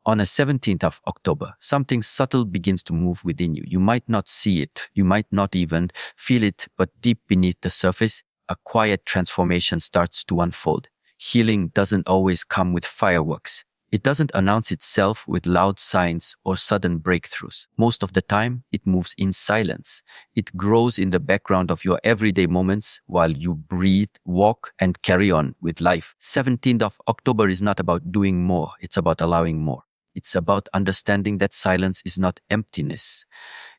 On the 17th of October, something subtle begins to move within you. You might not see it, you might not even feel it, but deep beneath the surface, a quiet transformation starts to unfold. Healing doesn't always come with fireworks. It doesn't announce itself with loud signs or sudden breakthroughs. Most of the time, it moves in silence. It grows in the background of your everyday moments while you breathe, walk, and carry on with life. 17th of October is not about doing more, it's about allowing more. It's about understanding that silence is not emptiness.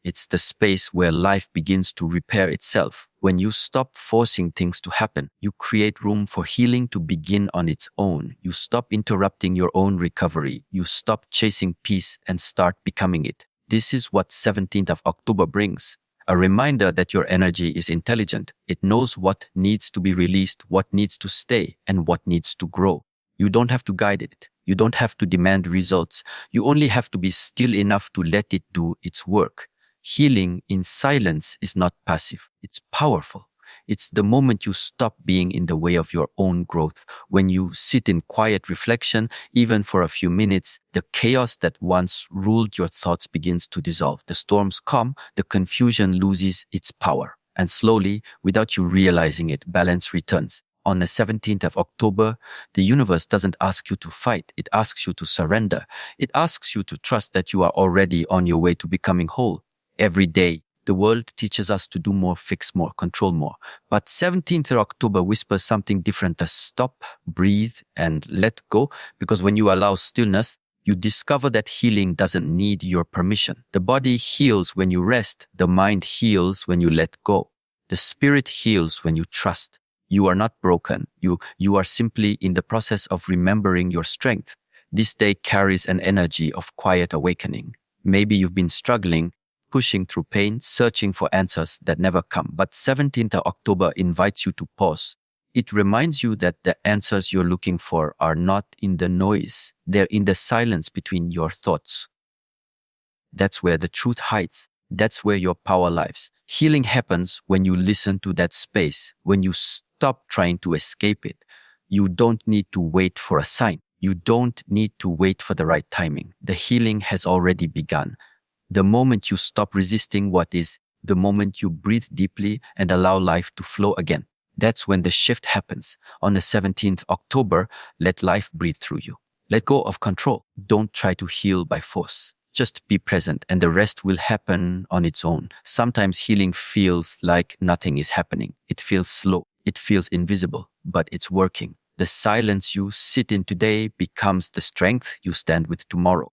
It's the space where life begins to repair itself. When you stop forcing things to happen, you create room for healing to begin on its own. You stop interrupting your own recovery. You stop chasing peace and start becoming it. This is what 17th of October brings. A reminder that your energy is intelligent. It knows what needs to be released, what needs to stay, and what needs to grow. You don't have to guide it. You don't have to demand results. You only have to be still enough to let it do its work. Healing in silence is not passive. It's powerful. It's the moment you stop being in the way of your own growth. When you sit in quiet reflection, even for a few minutes, the chaos that once ruled your thoughts begins to dissolve. The storms calm, the confusion loses its power. And slowly, without you realizing it, balance returns. On the 17th of October, the universe doesn't ask you to fight. It asks you to surrender. It asks you to trust that you are already on your way to becoming whole. Every day, the world teaches us to do more, fix more, control more. But 17th of October whispers something different: to stop, breathe, and let go. Because when you allow stillness, you discover that healing doesn't need your permission. The body heals when you rest. The mind heals when you let go. The spirit heals when you trust. You are not broken. You are simply in the process of remembering your strength. This day carries an energy of quiet awakening. Maybe you've been struggling, pushing through pain, searching for answers that never come. But 17th of October invites you to pause. It reminds you that the answers you're looking for are not in the noise. They're in the silence between your thoughts. That's where the truth hides. That's where your power lies. Healing happens when you listen to that space, when you stop trying to escape it. You don't need to wait for a sign. You don't need to wait for the right timing. The healing has already begun. The moment you stop resisting what is, the moment you breathe deeply and allow life to flow again, that's when the shift happens. On the 17th October, let life breathe through you. Let go of control. Don't try to heal by force. Just be present and the rest will happen on its own. Sometimes healing feels like nothing is happening. It feels slow. It feels invisible, but it's working. The silence you sit in today becomes the strength you stand with tomorrow.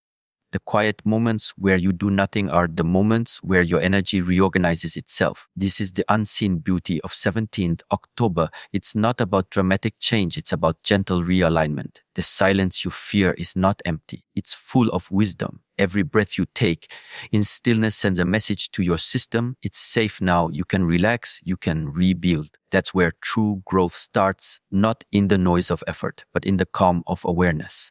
The quiet moments where you do nothing are the moments where your energy reorganizes itself. This is the unseen beauty of 17th October. It's not about dramatic change. It's about gentle realignment. The silence you fear is not empty. It's full of wisdom. Every breath you take in stillness sends a message to your system. It's safe now. You can relax. You can rebuild. That's where true growth starts, not in the noise of effort, but in the calm of awareness.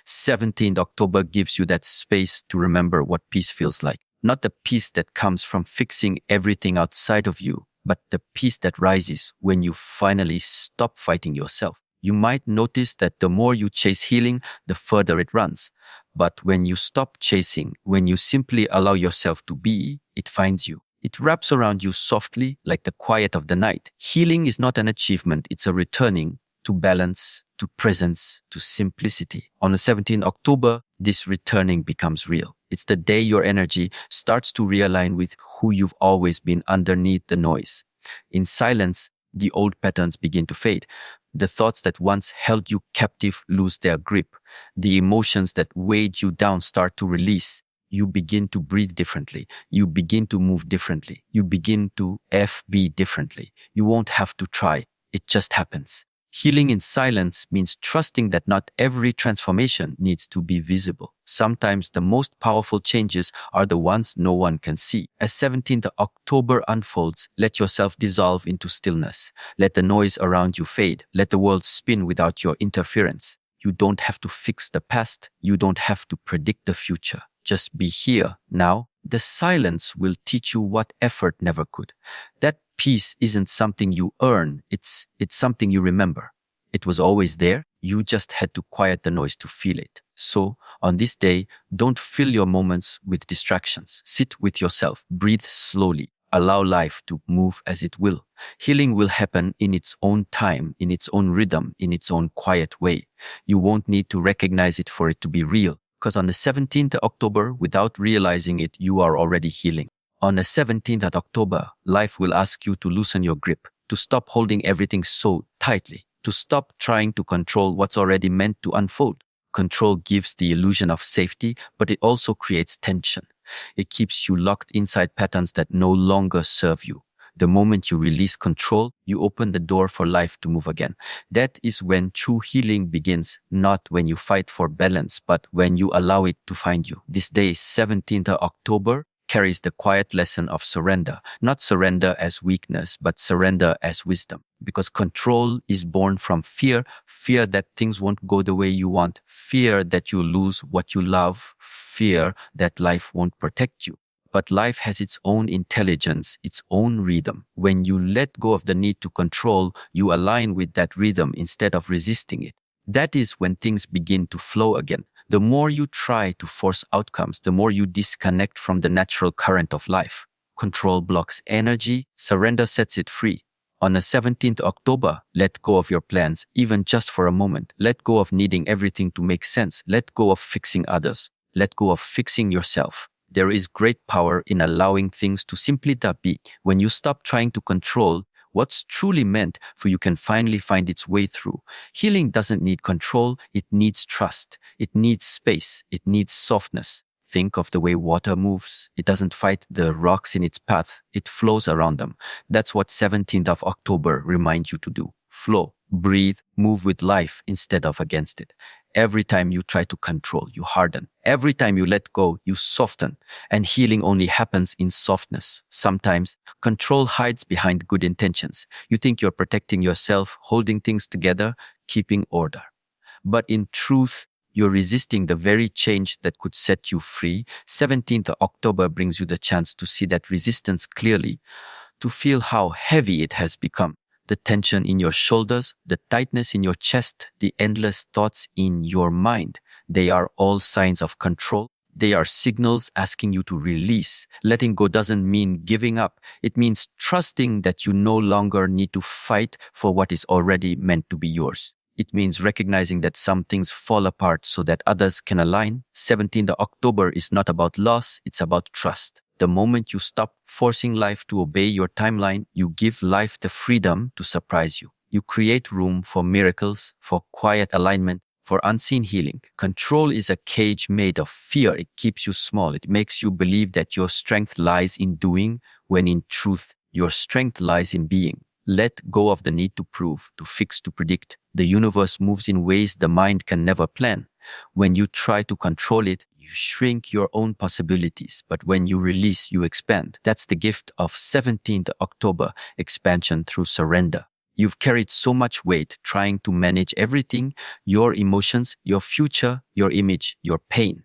17th October gives you that space to remember what peace feels like. Not the peace that comes from fixing everything outside of you, but the peace that rises when you finally stop fighting yourself. You might notice that the more you chase healing, the further it runs. But when you stop chasing, when you simply allow yourself to be, it finds you. It wraps around you softly like the quiet of the night. Healing is not an achievement, it's a returning to balance, to presence, to simplicity. On the 17th October, this returning becomes real. It's the day your energy starts to realign with who you've always been underneath the noise. In silence, the old patterns begin to fade. The thoughts that once held you captive lose their grip. The emotions that weighed you down start to release. You begin to breathe differently. You begin to move differently. You begin to be differently. You won't have to try. It just happens. Healing in silence means trusting that not every transformation needs to be visible. Sometimes the most powerful changes are the ones no one can see. As 17th October unfolds, let yourself dissolve into stillness. Let the noise around you fade. Let the world spin without your interference. You don't have to fix the past. You don't have to predict the future. Just be here, now. The silence will teach you what effort never could. That peace isn't something you earn, it's something you remember. It was always there. You just had to quiet the noise to feel it. So, on this day, don't fill your moments with distractions. Sit with yourself, breathe slowly, allow life to move as it will. Healing will happen in its own time, in its own rhythm, in its own quiet way. You won't need to recognize it for it to be real. Because on the 17th of October, without realizing it, you are already healing. On the 17th of October, life will ask you to loosen your grip, to stop holding everything so tightly, to stop trying to control what's already meant to unfold. Control gives the illusion of safety, but it also creates tension. It keeps you locked inside patterns that no longer serve you. The moment you release control, you open the door for life to move again. That is when true healing begins, not when you fight for balance, but when you allow it to find you. This day, 17th of October, carries the quiet lesson of surrender. Not surrender as weakness, but surrender as wisdom. Because control is born from fear, fear that things won't go the way you want, fear that you lose what you love, fear that life won't protect you. But life has its own intelligence, its own rhythm. When you let go of the need to control, you align with that rhythm instead of resisting it. That is when things begin to flow again. The more you try to force outcomes, the more you disconnect from the natural current of life. Control blocks energy, surrender sets it free. On the 17th October, let go of your plans, even just for a moment. Let go of needing everything to make sense. Let go of fixing others. Let go of fixing yourself. There is great power in allowing things to simply be. When you stop trying to control, what's truly meant for you can finally find its way through. Healing doesn't need control, it needs trust. It needs space. It needs softness. Think of the way water moves. It doesn't fight the rocks in its path. It flows around them. That's what 17th of October reminds you to do. Flow, breathe, move with life instead of against it. Every time you try to control, you harden. Every time you let go, you soften. And healing only happens in softness. Sometimes control hides behind good intentions. You think you're protecting yourself, holding things together, keeping order. But in truth, you're resisting the very change that could set you free. 17th of October brings you the chance to see that resistance clearly, to feel how heavy it has become. The tension in your shoulders, the tightness in your chest, the endless thoughts in your mind. They are all signs of control. They are signals asking you to release. Letting go doesn't mean giving up. It means trusting that you no longer need to fight for what is already meant to be yours. It means recognizing that some things fall apart so that others can align. 17th of October is not about loss, it's about trust. The moment you stop forcing life to obey your timeline, you give life the freedom to surprise you. You create room for miracles, for quiet alignment, for unseen healing. Control is a cage made of fear. It keeps you small. It makes you believe that your strength lies in doing, when in truth, your strength lies in being. Let go of the need to prove, to fix, to predict. The universe moves in ways the mind can never plan. When you try to control it, you shrink your own possibilities. But when you release, you expand. That's the gift of 17th October, expansion through surrender. You've carried so much weight trying to manage everything, your emotions, your future, your image, your pain.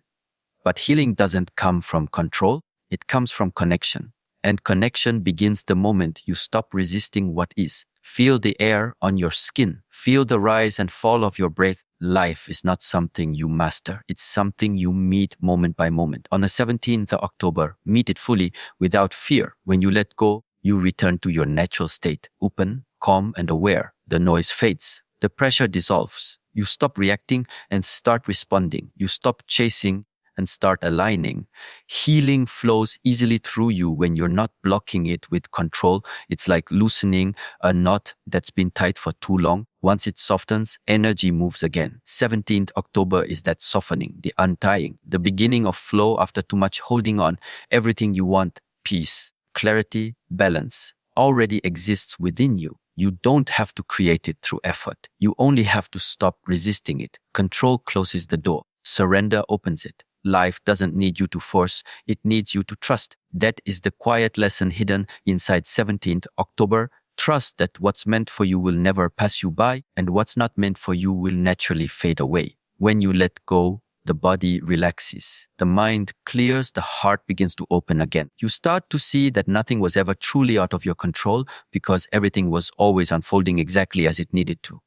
But healing doesn't come from control, it comes from connection. And connection begins the moment you stop resisting what is. Feel the air on your skin. Feel the rise and fall of your breath. Life is not something you master. It's something you meet moment by moment. On the 17th of October, meet it fully without fear. When you let go, you return to your natural state, open, calm, and aware. The noise fades. The pressure dissolves. You stop reacting and start responding. You stop chasing and start aligning. Healing flows easily through you when you're not blocking it with control. It's like loosening a knot that's been tied for too long. Once it softens, energy moves again. 17th October is that softening, the untying, the beginning of flow after too much holding on. Everything you want, peace, clarity, balance, already exists within you. You don't have to create it through effort. You only have to stop resisting it. Control closes the door. Surrender opens it. Life doesn't need you to force, it needs you to trust. That is the quiet lesson hidden inside 17th October. Trust that what's meant for you will never pass you by, and what's not meant for you will naturally fade away. When you let go, the body relaxes, the mind clears, the heart begins to open again. You start to see that nothing was ever truly out of your control because everything was always unfolding exactly as it needed to.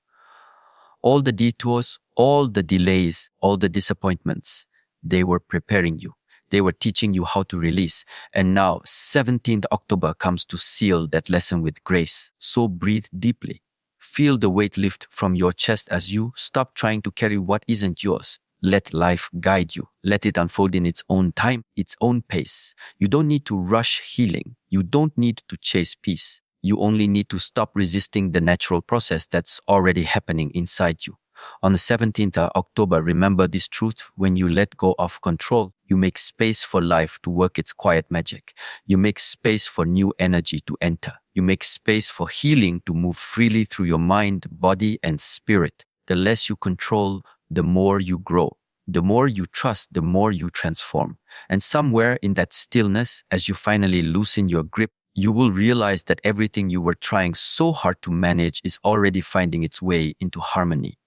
All the detours, all the delays, all the disappointments, they were preparing you. They were teaching you how to release. And now 17th October comes to seal that lesson with grace. So breathe deeply. Feel the weight lift from your chest as you stop trying to carry what isn't yours. Let life guide you. Let it unfold in its own time, its own pace. You don't need to rush healing. You don't need to chase peace. You only need to stop resisting the natural process that's already happening inside you. On the 17th of October, remember this truth: when you let go of control, you make space for life to work its quiet magic. You make space for new energy to enter. You make space for healing to move freely through your mind, body, and spirit. The less you control, the more you grow. The more you trust, the more you transform. And somewhere in that stillness, as you finally loosen your grip, you will realize that everything you were trying so hard to manage is already finding its way into harmony,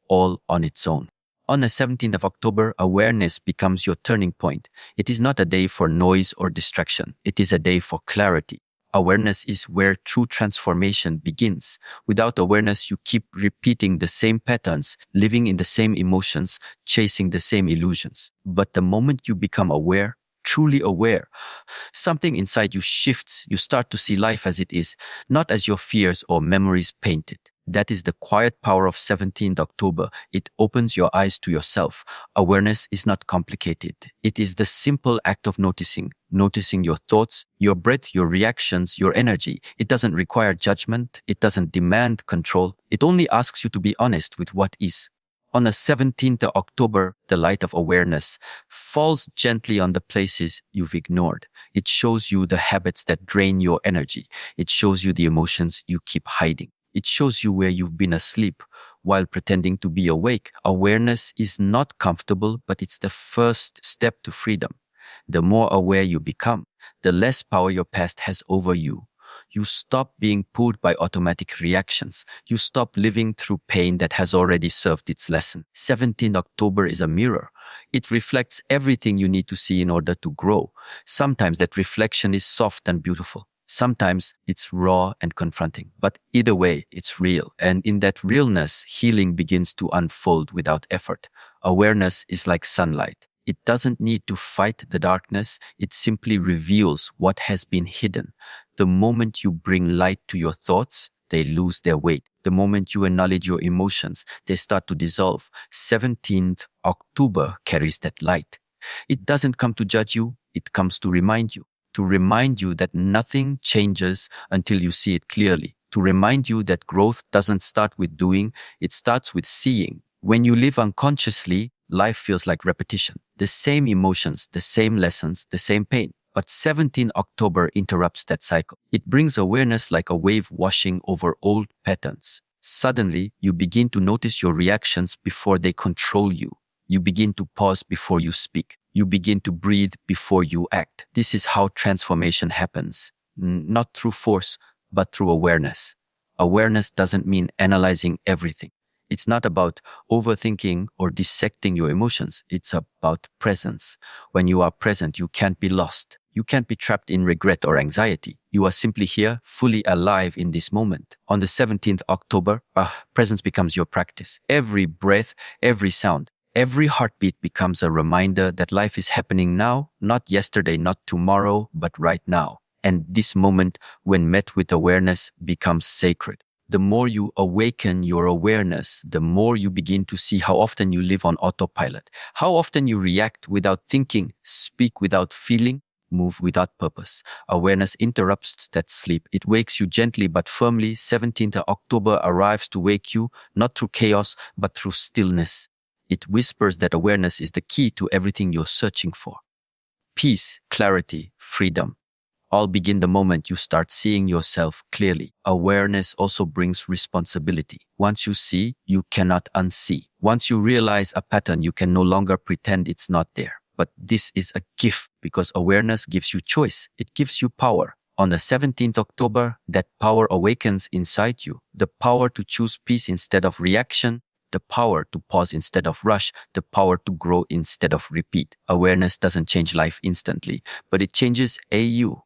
all on its own. On the 17th of October, awareness becomes your turning point. It is not a day for noise or distraction. It is a day for clarity. Awareness is where true transformation begins. Without awareness, you keep repeating the same patterns, living in the same emotions, chasing the same illusions. But the moment you become aware, truly aware, something inside you shifts. You start to see life as it is, not as your fears or memories paint it. That is the quiet power of 17th October. It opens your eyes to yourself. Awareness is not complicated. It is the simple act of noticing your thoughts, your breath, your reactions, your energy. It doesn't require judgment. It doesn't demand control. It only asks you to be honest with what is. On the 17th of October, the light of awareness falls gently on the places you've ignored. It shows you the habits that drain your energy. It shows you the emotions you keep hiding. It shows you where you've been asleep while pretending to be awake. Awareness is not comfortable, but it's the first step to freedom. The more aware you become, the less power your past has over you. You stop being pulled by automatic reactions. You stop living through pain that has already served its lesson. 17th October is a mirror. It reflects everything you need to see in order to grow. Sometimes that reflection is soft and beautiful. Sometimes it's raw and confronting. But either way, it's real. And in that realness, healing begins to unfold without effort. Awareness is like sunlight. It doesn't need to fight the darkness. It simply reveals what has been hidden. The moment you bring light to your thoughts, they lose their weight. The moment you acknowledge your emotions, they start to dissolve. 17th October carries that light. It doesn't come to judge you. It comes to remind you. To remind you that nothing changes until you see it clearly. To remind you that growth doesn't start with doing, it starts with seeing. When you live unconsciously, life feels like repetition. The same emotions, the same lessons, the same pain. But 17 October interrupts that cycle. It brings awareness like a wave washing over old patterns. Suddenly, you begin to notice your reactions before they control you. You begin to pause before you speak. You begin to breathe before you act. This is how transformation happens. Not through force, but through awareness. Awareness doesn't mean analyzing everything. It's not about overthinking or dissecting your emotions. It's about presence. When you are present, you can't be lost. You can't be trapped in regret or anxiety. You are simply here, fully alive in this moment. On the 17th October, presence becomes your practice. Every breath, every sound, every heartbeat becomes a reminder that life is happening now, not yesterday, not tomorrow, but right now. And this moment, when met with awareness, becomes sacred. The more you awaken your awareness, the more you begin to see how often you live on autopilot, how often you react without thinking, speak without feeling, move without purpose. Awareness interrupts that sleep. It wakes you gently but firmly. 17th October arrives to wake you, not through chaos, but through stillness. It whispers that awareness is the key to everything you're searching for. Peace, clarity, freedom. All begin the moment you start seeing yourself clearly. Awareness also brings responsibility. Once you see, you cannot unsee. Once you realize a pattern, you can no longer pretend it's not there. But this is a gift because awareness gives you choice. It gives you power. On the 17th October, that power awakens inside you. The power to choose peace instead of reaction, the power to pause instead of rush, the power to grow instead of repeat. Awareness doesn't change life instantly, but it changes you.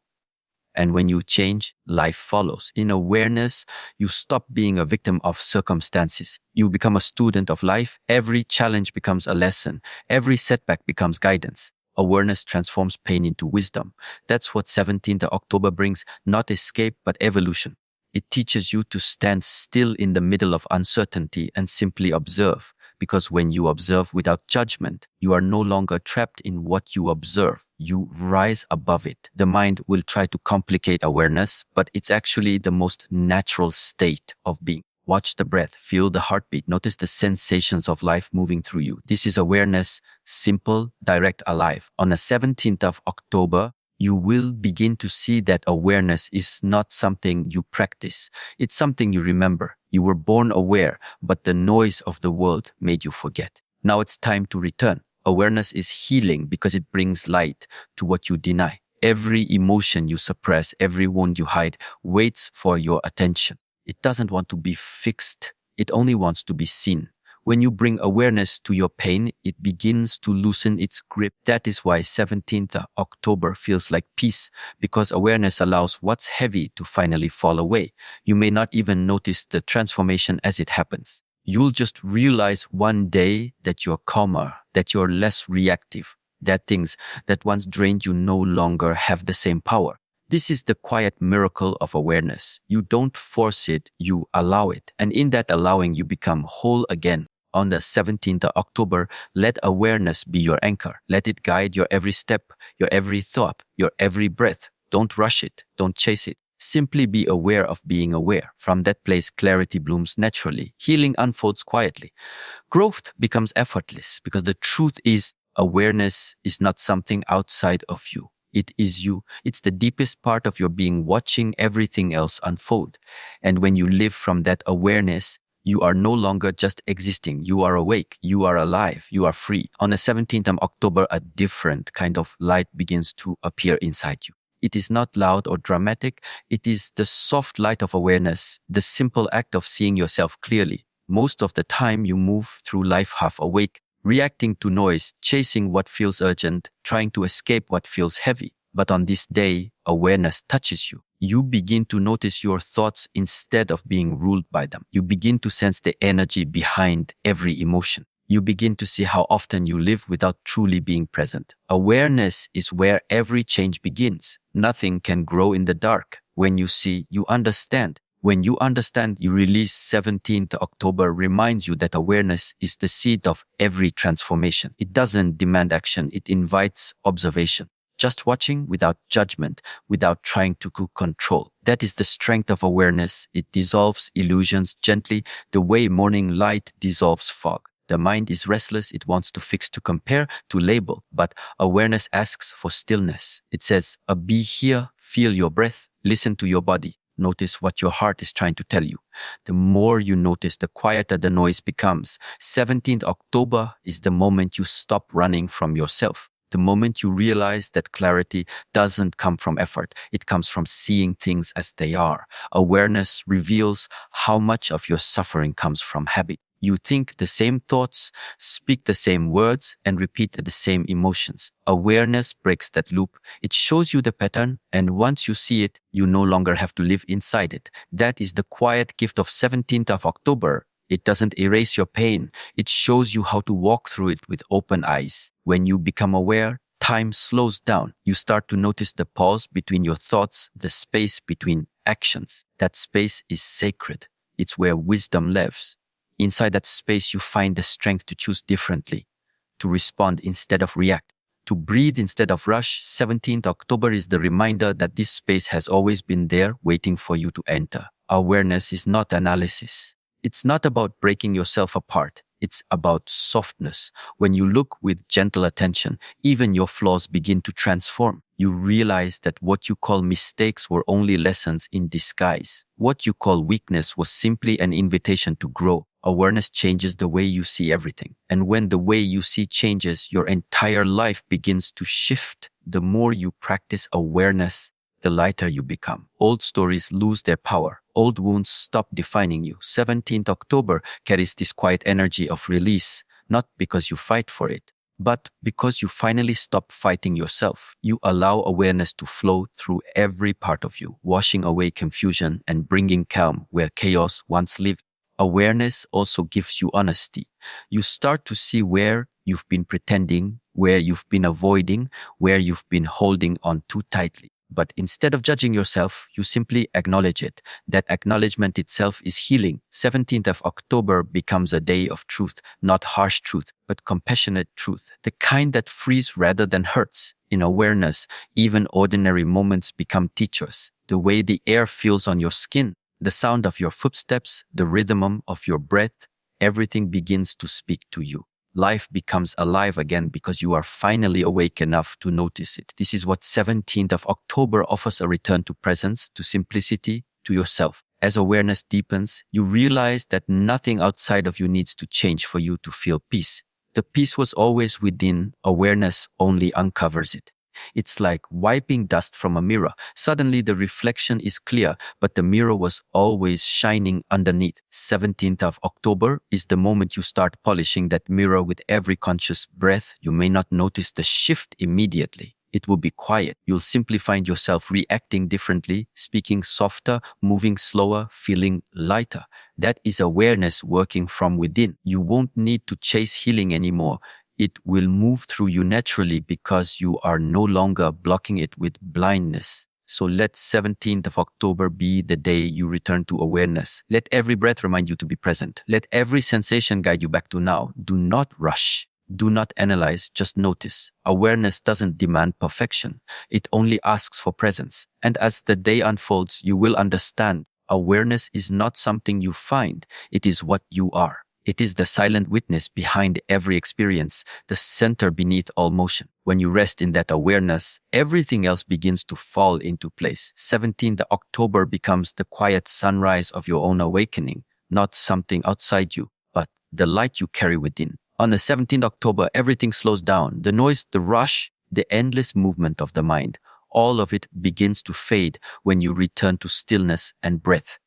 And when you change, life follows. In awareness, you stop being a victim of circumstances. You become a student of life. Every challenge becomes a lesson. Every setback becomes guidance. Awareness transforms pain into wisdom. That's what 17th October brings, not escape, but evolution. It teaches you to stand still in the middle of uncertainty and simply observe. Because when you observe without judgment, you are no longer trapped in what you observe. You rise above it. The mind will try to complicate awareness, but it's actually the most natural state of being. Watch the breath, feel the heartbeat, notice the sensations of life moving through you. This is awareness, simple, direct, alive. On the 17th of October, you will begin to see that awareness is not something you practice. It's something you remember. You were born aware, but the noise of the world made you forget. Now it's time to return. Awareness is healing because it brings light to what you deny. Every emotion you suppress, every wound you hide, waits for your attention. It doesn't want to be fixed. It only wants to be seen. When you bring awareness to your pain, it begins to loosen its grip. That is why 17th October feels like peace, because awareness allows what's heavy to finally fall away. You may not even notice the transformation as it happens. You'll just realize one day that you're calmer, that you're less reactive, that things that once drained you no longer have the same power. This is the quiet miracle of awareness. You don't force it, you allow it. And in that allowing, you become whole again. On the 17th of October, let awareness be your anchor. Let it guide your every step, your every thought, your every breath. Don't rush it. Don't chase it. Simply be aware of being aware. From that place, clarity blooms naturally. Healing unfolds quietly. Growth becomes effortless because the truth is awareness is not something outside of you. It is you. It's the deepest part of your being watching everything else unfold. And when you live from that awareness, you are no longer just existing. You are awake. You are alive. You are free. On the 17th of October, a different kind of light begins to appear inside you. It is not loud or dramatic. It is the soft light of awareness, the simple act of seeing yourself clearly. Most of the time, you move through life half awake, reacting to noise, chasing what feels urgent, trying to escape what feels heavy. But on this day, awareness touches you. You begin to notice your thoughts instead of being ruled by them. You begin to sense the energy behind every emotion. You begin to see how often you live without truly being present. Awareness is where every change begins. Nothing can grow in the dark. When you see, you understand. When you understand, you release. 17th October reminds you that awareness is the seed of every transformation. It doesn't demand action. It invites observation. Just watching without judgment, without trying to control. That is the strength of awareness. It dissolves illusions gently, the way morning light dissolves fog. The mind is restless. It wants to fix, to compare, to label. But awareness asks for stillness. It says, be here, feel your breath, listen to your body. Notice what your heart is trying to tell you. The more you notice, the quieter the noise becomes. 17th October is the moment you stop running from yourself. The moment you realize that clarity doesn't come from effort, it comes from seeing things as they are. Awareness reveals how much of your suffering comes from habit. You think the same thoughts, speak the same words, and repeat the same emotions. Awareness breaks that loop. It shows you the pattern, and once you see it, you no longer have to live inside it. That is the quiet gift of 17th of October. It doesn't erase your pain. It shows you how to walk through it with open eyes. When you become aware, time slows down. You start to notice the pause between your thoughts, the space between actions. That space is sacred. It's where wisdom lives. Inside that space, you find the strength to choose differently, to respond instead of react, to breathe instead of rush. 17th October is the reminder that this space has always been there, waiting for you to enter. Awareness is not analysis. It's not about breaking yourself apart. It's about softness. When you look with gentle attention, even your flaws begin to transform. You realize that what you call mistakes were only lessons in disguise. What you call weakness was simply an invitation to grow. Awareness changes the way you see everything. And when the way you see changes, your entire life begins to shift. The more you practice awareness, the lighter you become. Old stories lose their power. Old wounds stop defining you. 17th October carries this quiet energy of release, not because you fight for it, But because you finally stop fighting yourself, you allow awareness to flow through every part of you, washing away confusion and bringing calm where chaos once lived. Awareness also gives you honesty. You start to see where you've been pretending, where you've been avoiding, where you've been holding on too tightly. But instead of judging yourself, you simply acknowledge it. That acknowledgement itself is healing. 17th of October becomes a day of truth, not harsh truth, but compassionate truth, the kind that frees rather than hurts. In awareness, even ordinary moments become teachers. The way the air feels on your skin, the sound of your footsteps, the rhythm of your breath, everything begins to speak to you. Life becomes alive again because you are finally awake enough to notice it. This is what 17th of October offers: a return to presence, to simplicity, to yourself. As awareness deepens, you realize that nothing outside of you needs to change for you to feel peace. The peace was always within. Awareness only uncovers it. It's like wiping dust from a mirror. Suddenly the reflection is clear, but the mirror was always shining underneath. 17th of October is the moment you start polishing that mirror with every conscious breath. You may not notice the shift immediately. It will be quiet. You'll simply find yourself reacting differently, speaking softer, moving slower, feeling lighter. That is awareness working from within. You won't need to chase healing anymore. It will move through you naturally because you are no longer blocking it with blindness. So let 17th of October be the day you return to awareness. Let every breath remind you to be present. Let every sensation guide you back to now. Do not rush. Do not analyze, just notice. Awareness doesn't demand perfection. It only asks for presence. And as the day unfolds, you will understand awareness is not something you find. It is what you are. It is the silent witness behind every experience, the center beneath all motion. When you rest in that awareness, everything else begins to fall into place. 17th October becomes the quiet sunrise of your own awakening, not something outside you, but the light you carry within. On the 17th October, everything slows down. The noise, the rush, the endless movement of the mind, all of it begins to fade when you return to stillness and breath.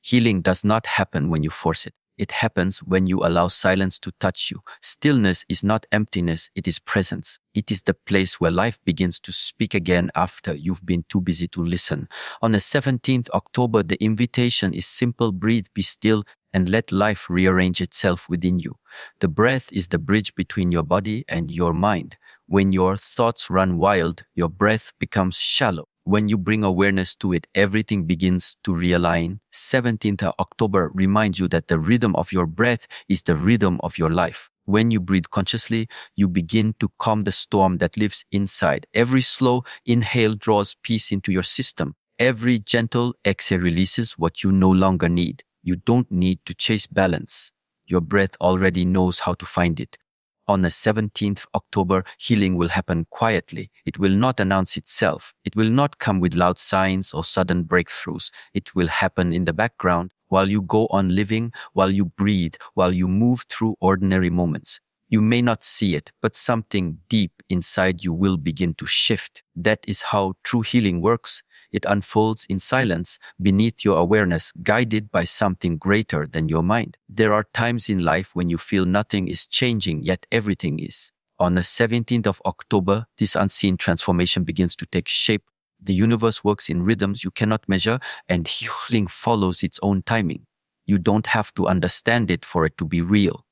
Healing does not happen when you force it. It happens when you allow silence to touch you. Stillness is not emptiness, it is presence. It is the place where life begins to speak again after you've been too busy to listen. On the 17th October, the invitation is simple: breathe, be still, and let life rearrange itself within you. The breath is the bridge between your body and your mind. When your thoughts run wild, your breath becomes shallow. When you bring awareness to it, everything begins to realign. 17th October reminds you that the rhythm of your breath is the rhythm of your life. When you breathe consciously, you begin to calm the storm that lives inside. Every slow inhale draws peace into your system. Every gentle exhale releases what you no longer need. You don't need to chase balance. Your breath already knows how to find it. On the 17th October, healing will happen quietly. It will not announce itself. It will not come with loud signs or sudden breakthroughs. It will happen in the background while you go on living, while you breathe, while you move through ordinary moments. You may not see it, but something deep inside you will begin to shift. That is how true healing works. It unfolds in silence, beneath your awareness, guided by something greater than your mind. There are times in life when you feel nothing is changing, yet everything is. On the 17th of October, this unseen transformation begins to take shape. The universe works in rhythms you cannot measure, and healing follows its own timing. You don't have to understand it for it to be real.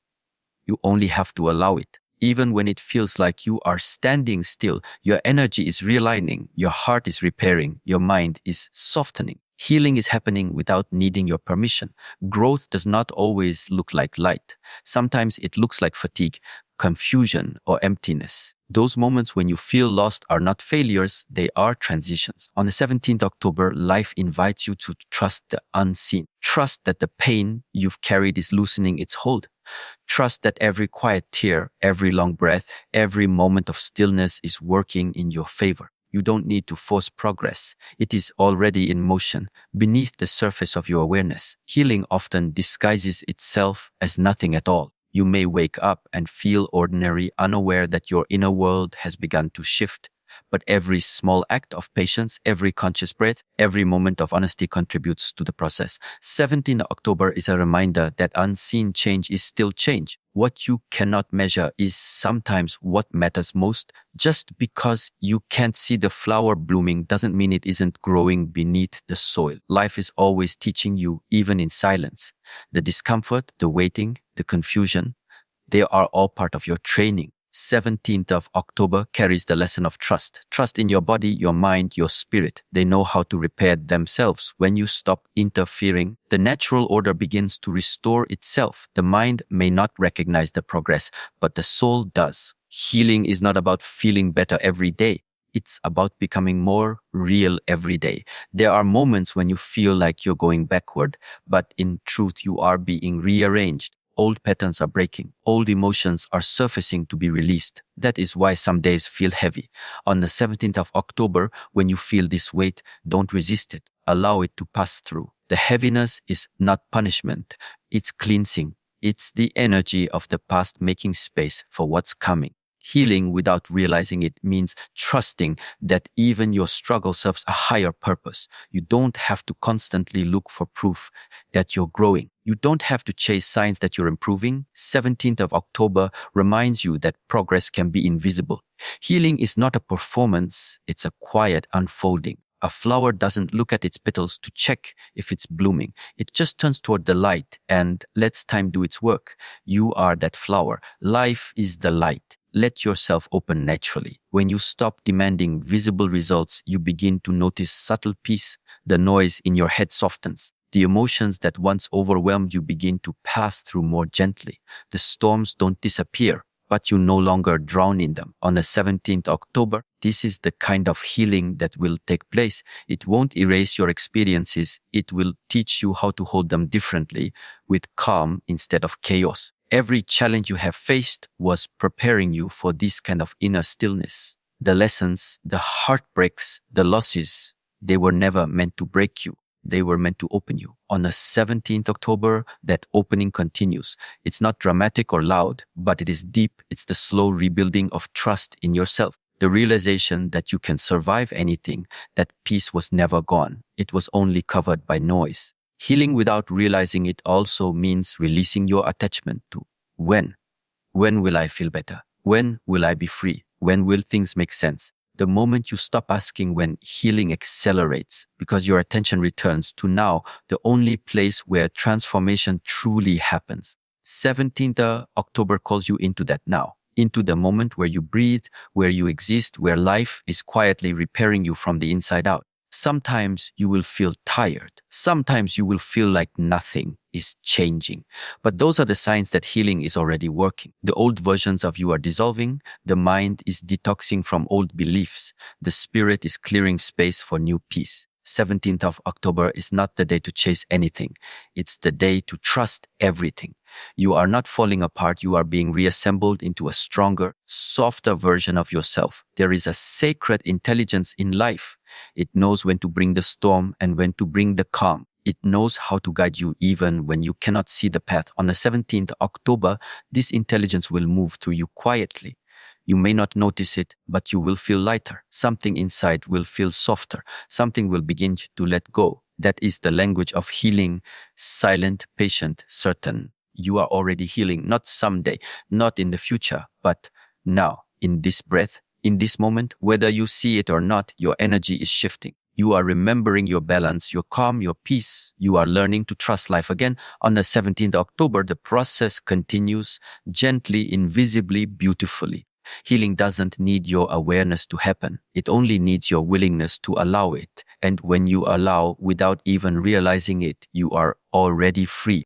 You only have to allow it. Even when it feels like you are standing still, your energy is realigning, your heart is repairing, your mind is softening. Healing is happening without needing your permission. Growth does not always look like light. Sometimes it looks like fatigue, confusion, or emptiness. Those moments when you feel lost are not failures, they are transitions. On the 17th October, life invites you to trust the unseen. Trust that the pain you've carried is loosening its hold. Trust that every quiet tear, every long breath, every moment of stillness is working in your favor. You don't need to force progress. It is already in motion, beneath the surface of your awareness. Healing often disguises itself as nothing at all. You may wake up and feel ordinary, unaware that your inner world has begun to shift. But every small act of patience, every conscious breath, every moment of honesty contributes to the process. 17th October is a reminder that unseen change is still change. What you cannot measure is sometimes what matters most. Just because you can't see the flower blooming doesn't mean it isn't growing beneath the soil. Life is always teaching you, even in silence. The discomfort, the waiting, the confusion, they are all part of your training. 17th of October carries the lesson of trust. Trust in your body, your mind, your spirit. They know how to repair themselves. When you stop interfering, the natural order begins to restore itself. The mind may not recognize the progress, but the soul does. Healing is not about feeling better every day. It's about becoming more real every day. There are moments when you feel like you're going backward, but in truth, you are being rearranged. Old patterns are breaking. Old emotions are surfacing to be released. That is why some days feel heavy. On the 17th of October, when you feel this weight, don't resist it. Allow it to pass through. The heaviness is not punishment. It's cleansing. It's the energy of the past making space for what's coming. Healing without realizing it means trusting that even your struggle serves a higher purpose. You don't have to constantly look for proof that you're growing. You don't have to chase signs that you're improving. 17th of October reminds you that progress can be invisible. Healing is not a performance, it's a quiet unfolding. A flower doesn't look at its petals to check if it's blooming. It just turns toward the light and lets time do its work. You are that flower. Life is the light. Let yourself open naturally. When you stop demanding visible results, you begin to notice subtle peace. The noise in your head softens. The emotions that once overwhelmed you begin to pass through more gently. The storms don't disappear, but you no longer drown in them. On the 17th October, this is the kind of healing that will take place. It won't erase your experiences. It will teach you how to hold them differently, with calm instead of chaos. Every challenge you have faced was preparing you for this kind of inner stillness. The lessons, the heartbreaks, the losses, they were never meant to break you. They were meant to open you. On the 17th October, that opening continues. It's not dramatic or loud, but it is deep. It's the slow rebuilding of trust in yourself. The realization that you can survive anything, that peace was never gone. It was only covered by noise. Healing without realizing it also means releasing your attachment to when. When will I feel better? When will I be free? When will things make sense? The moment you stop asking when, healing accelerates because your attention returns to now, the only place where transformation truly happens. 17th October calls you into that now, into the moment where you breathe, where you exist, where life is quietly repairing you from the inside out. Sometimes you will feel tired. Sometimes you will feel like nothing is changing. But those are the signs that healing is already working. The old versions of you are dissolving. The mind is detoxing from old beliefs. The spirit is clearing space for new peace. 17th of October is not the day to chase anything. It's the day to trust everything. You are not falling apart. You are being reassembled into a stronger, softer version of yourself. There is a sacred intelligence in life. It knows when to bring the storm and when to bring the calm. It knows how to guide you even when you cannot see the path. On the 17th October, this intelligence will move through you quietly. You may not notice it, but you will feel lighter. Something inside will feel softer. Something will begin to let go. That is the language of healing, silent, patient, certain. You are already healing, not someday, not in the future, but now, in this breath, in this moment, whether you see it or not, your energy is shifting. You are remembering your balance, your calm, your peace. You are learning to trust life again. On the 17th October, the process continues gently, invisibly, beautifully. Healing doesn't need your awareness to happen. It only needs your willingness to allow it. And when you allow without even realizing it, you are already free.